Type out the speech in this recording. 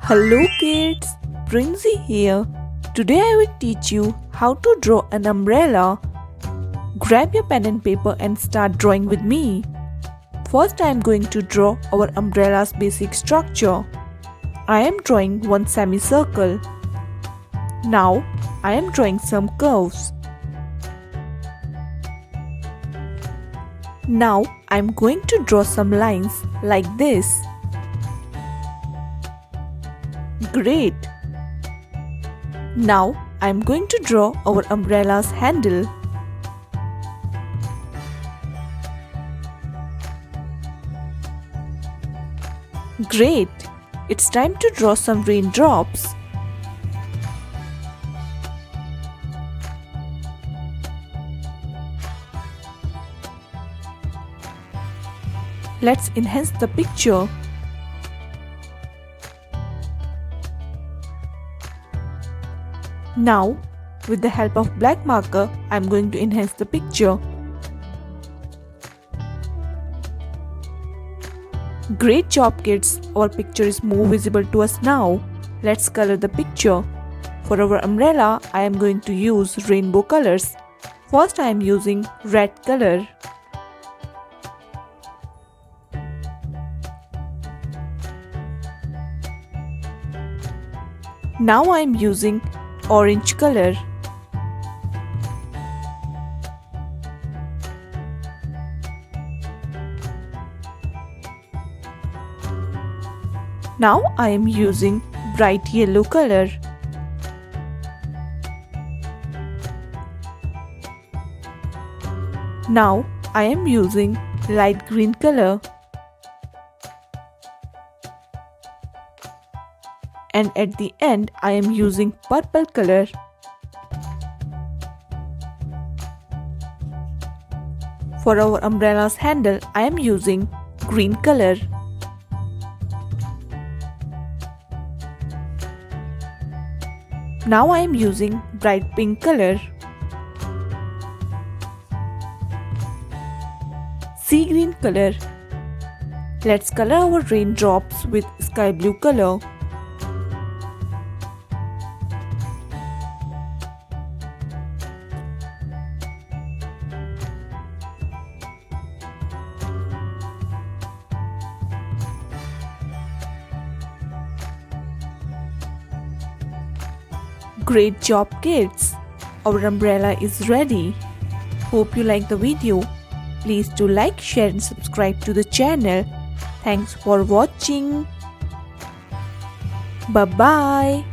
Hello kids, Prinzy here. Today I will teach you how to draw an umbrella. Grab your pen and paper and start drawing with me. First I am going to draw our umbrella's basic structure. I am drawing one semicircle. Now I am drawing some curves. Now I am going to draw some lines like this. Great! Now I am going to draw our umbrella's handle. Great! It's time to draw some raindrops. Let's enhance the picture. Now, with the help of black marker, I am going to enhance the picture. Great job kids, our picture is more visible to us now. Let's color the picture. For our umbrella, I am going to use rainbow colors. First I am using red color. Now I am using orange color. Now I am using bright yellow color. Now I am using light green color. And at the end I am using purple color. For our umbrella's handle I am using green color. Now I am using bright pink color. Sea green color. Let's color our raindrops with sky blue color. Great job kids! Our umbrella is ready. Hope you like the video. Please do like, share and subscribe to the channel. Thanks for watching. Bye-bye.